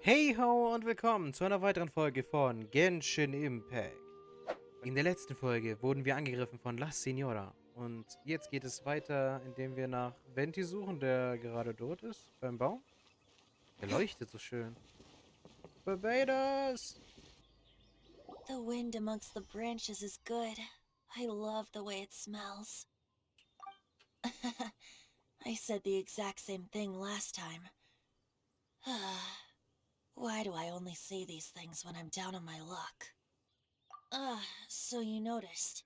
Heyhoo und willkommen zu einer weiteren Folge von Genshin Impact. In der letzten Folge wurden wir angegriffen von La Signora. Und jetzt geht es weiter, indem wir nach Venti suchen, der gerade dort ist, beim Baum. Der leuchtet so schön. Bar-BAE-tos! The wind amongst the branches is good. I love the way it smells. I said the exact same thing last time. Why do I only say these things when I'm down on my luck? So you noticed.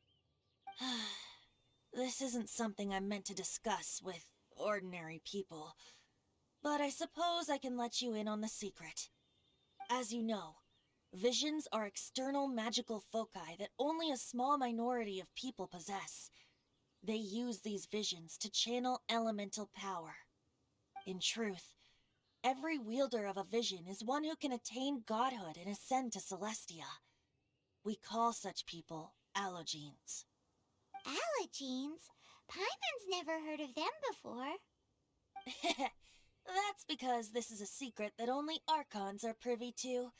This isn't something I'm meant to discuss with ordinary people, but I suppose I can let you in on the secret. As you know, visions are external magical foci that only a small minority of people possess. They use these visions to channel elemental power. In truth, every wielder of a vision is one who can attain godhood and ascend to Celestia. We call such people allogenes. Allergenes? Paimon's never heard of them before. That's because this is a secret that only Archons are privy to.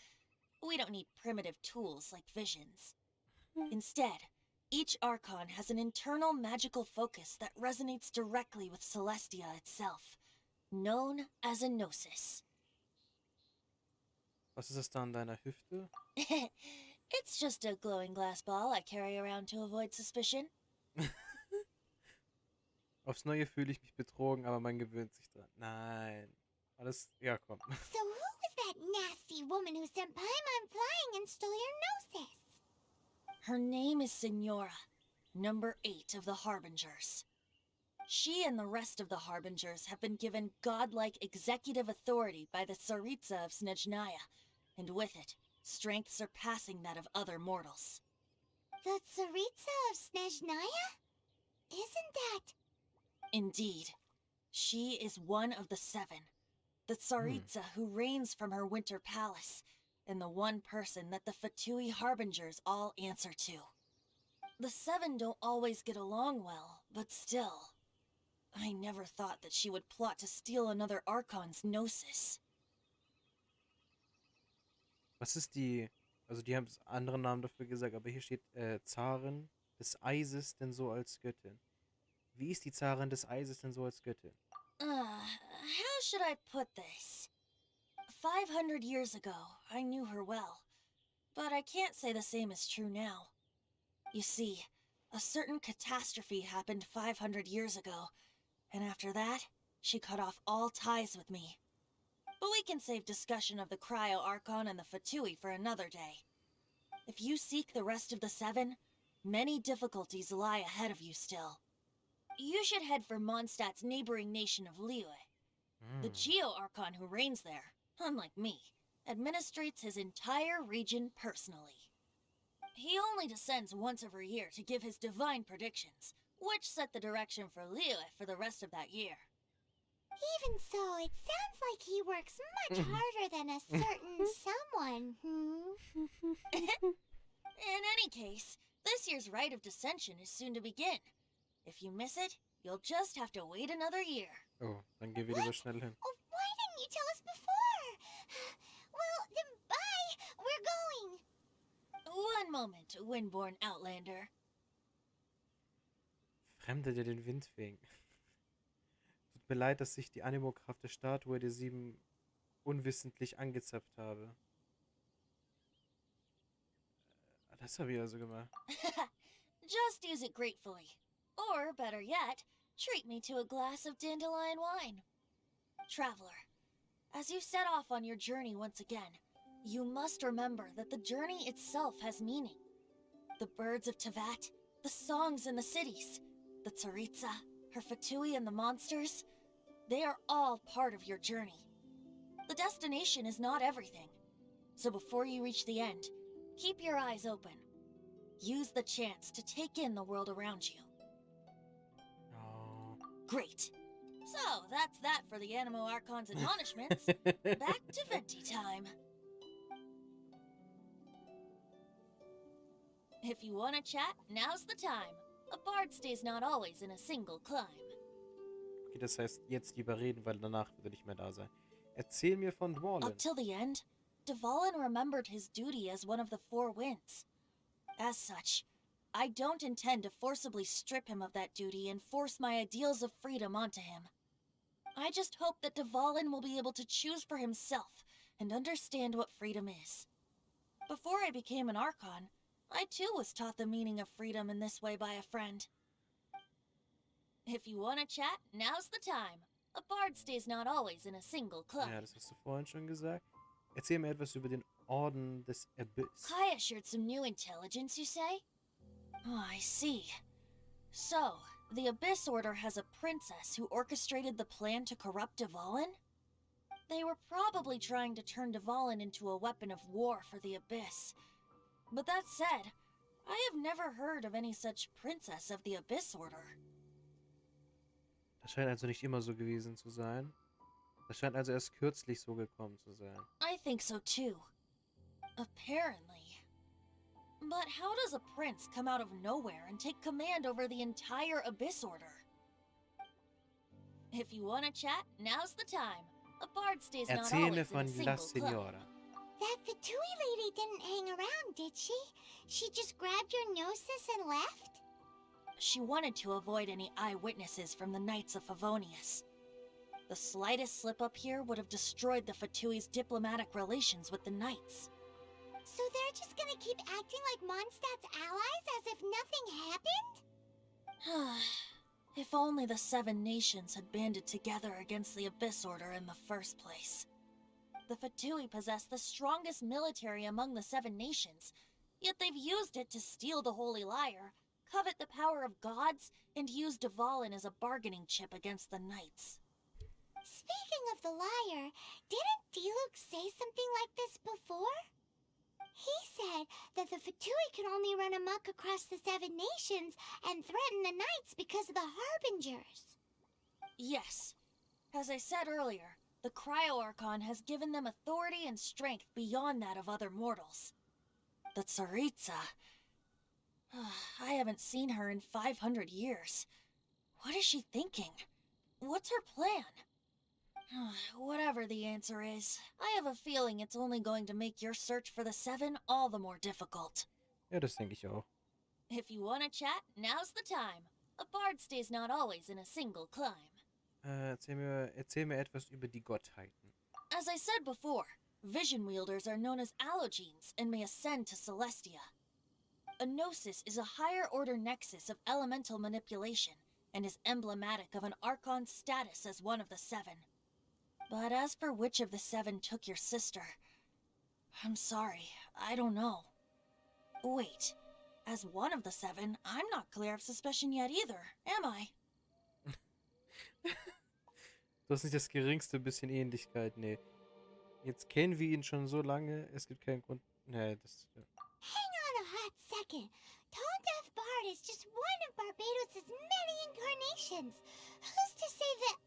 We don't need primitive tools like visions. Instead, each Archon has an internal magical focus that resonates directly with Celestia itself, known as a gnosis. Was ist das da an deiner Hüfte? It's just a glowing glass ball I carry around to avoid suspicion. Aufs Neue fühle ich mich betrogen, aber man gewöhnt sich dran. Nein. Alles, ja komm. So who was that nasty woman who sent Paimon flying and stole your gnosis? Her name is Signora, number 8 of the Harbingers. She and the rest of the Harbingers have been given godlike executive authority by the Tsaritsa of Snezhnaya, and with it, strength surpassing that of other mortals. The Tsaritsa of Snezhnaya? Isn't that... Indeed. She is one of the 7, the Tsaritsa who reigns from her winter palace, and the one person that the Fatui Harbingers all answer to. The 7 don't always get along well, but still. I never thought that she would plot to steal another Archon's gnosis. Was ist die, also die haben andere Namen dafür gesagt, aber hier steht Zarin des Eises denn so als Göttin. Wie ist die Zarin des Eises denn so als Göttin? How should I put this? 500 years ago, I knew her well, but I can't say the same is true now. You see, a certain catastrophe happened 500 years ago, and after that, she cut off all ties with me. But we can save discussion of the Cryo-Archon and the Fatui for another day. If you seek the rest of the 7, many difficulties lie ahead of you still. You should head for Mondstadt's neighboring nation of Liyue. The Geo-Archon who reigns there, unlike me, administrates his entire region personally. He only descends once every year to give his divine predictions, which set the direction for Liyue for the rest of that year. Even so, it sounds like he works much harder than a certain someone, In any case, this year's rite of descension is soon to begin. If you miss it, you'll just have to wait another year. Oh, dann gehen wir lieber schnell hin. Oh, why didn't you tell us before? Well, then bye! We're going! One moment, Windborn Outlander. Fremde, der den Wind fing. Tut mir leid, dass ich die Anemo-Kraft der Statue der Sieben unwissentlich angezapft habe. Das habe ich also gemacht. Just use it gratefully. Or, better yet, treat me to a glass of dandelion wine. Traveler, as you set off on your journey once again, you must remember that the journey itself has meaning. The birds of Tevat, the songs in the cities, the Tsaritsa, her Fatui and the monsters, they are all part of your journey. The destination is not everything. So before you reach the end, keep your eyes open. Use the chance to take in the world around you. Oh. Great. So, that's that for the Anemo-Archon's admonishments. Back to Venti time. If you want to chat, now's the time. A bard stays not always in a single climb. Okay, das heißt, jetzt lieber reden, weil danach wird er nicht mehr da sein. Erzähl mir von Dwalin. Up till the end, Dvalin remembered his duty as one of the four winds. As such, I don't intend to forcibly strip him of that duty and force my ideals of freedom onto him. I just hope that Dvalin will be able to choose for himself and understand what freedom is. Before I became an Archon, I too was taught the meaning of freedom in this way by a friend. If you want to chat, now's the time. A bard stays not always in a single club. Ja, das hast du vorhin schon gesagt. Erzähl mir etwas über den Orden des Abyss. Kaya shared some new intelligence, you say? Oh, I see. So, the Abyss Order has a princess who orchestrated the plan to corrupt Dvalin? They were probably trying to turn Dvalin into a weapon of war for the Abyss. But that said, I have never heard of any such princess of the Abyss Order. Das scheint also nicht immer so gewesen zu sein. Das scheint also erst kürzlich so gekommen zu sein. I think so too. Apparently. But how does a prince come out of nowhere and take command over the entire Abyss Order? If you want to chat, now's the time. A bard stays not Erzähl mir always in a von single La club. Signora. That Fatui lady didn't hang around, did she? She just grabbed your gnosis and left? She wanted to avoid any eyewitnesses from the Knights of Favonius. The slightest slip-up here would have destroyed the Fatui's diplomatic relations with the Knights. So they're just gonna keep acting like Mondstadt's allies as if nothing happened? If only the Seven Nations had banded together against the Abyss Order in the first place. The Fatui possess the strongest military among the Seven Nations, yet they've used it to steal the Holy Lyre, covet the power of gods, and use Dvalin as a bargaining chip against the Knights. Speaking of the lyre, didn't Diluc say something like this before? He said that the Fatui can only run amok across the Seven Nations and threaten the Knights because of the Harbingers. Yes. As I said earlier, the Cryo-Archon has given them authority and strength beyond that of other mortals. The Tsaritsa... I haven't seen her in 500 years. What is she thinking? What's her plan? Whatever the answer is, I have a feeling it's only going to make your search for the Seven all the more difficult. Ja, das denke ich auch. If you want to chat, now's the time. A bard stays not always in a single climb. Erzähl mir etwas über die Gottheiten. As I said before, vision wielders are known as allogenes and may ascend to Celestia. A gnosis is a higher order nexus of elemental manipulation and is emblematic of an Archon's status as one of the Seven. But as for which of the Seven took your sister, I'm sorry, I don't know. Wait, as one of the Seven, I'm not clear of suspicion yet either, am I? Du hast nicht das geringste bisschen Ähnlichkeit, nee. Jetzt kennen wir ihn schon so lange, es gibt keinen Grund... Nee, das... Ja. Hang on a hot second. Tone Deaf Bard is just one of Bar-BAE-tos' many incarnations. Who's to say that...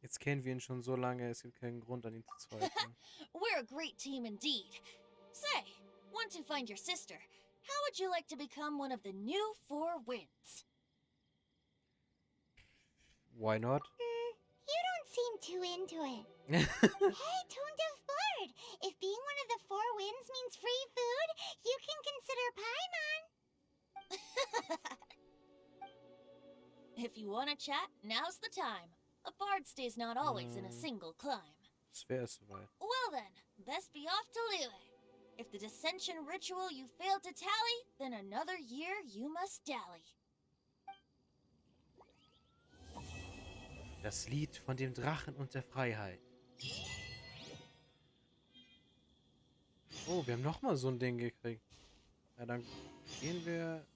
Jetzt kennen wir ihn schon so lange, es gibt keinen Grund, an ihn zu zweifeln. We're a great team indeed. Say, once you find your sister, how would you like to become one of the new Four Winds? Why not? You don't seem too into it. Hey, Tone Deaf Bard! If being one of the Four Winds means free food, you can consider Paimon. If you want to chat, now's the time. A bard stays not always in a single climb. Das wäre es soweit. Well then, best be off to Lille. If the dissension ritual you failed to tally, then another year you must dally. Das Lied von dem Drachen und der Freiheit. Oh, wir haben nochmal so ein Ding gekriegt. Ja, dann gehen wir...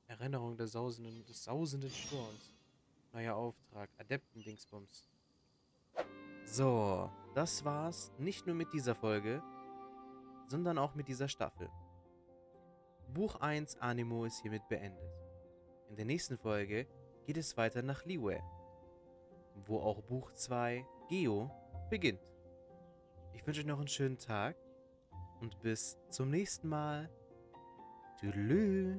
Erinnerung des sausenden Sturms. Neuer Auftrag. Adepten-Dingsbums. So, das war's. Nicht nur mit dieser Folge, sondern auch mit dieser Staffel. Buch 1 Anemo ist hiermit beendet. In der nächsten Folge geht es weiter nach Liyue, wo auch Buch 2 Geo beginnt. Ich wünsche euch noch einen schönen Tag und bis zum nächsten Mal. Tschüss.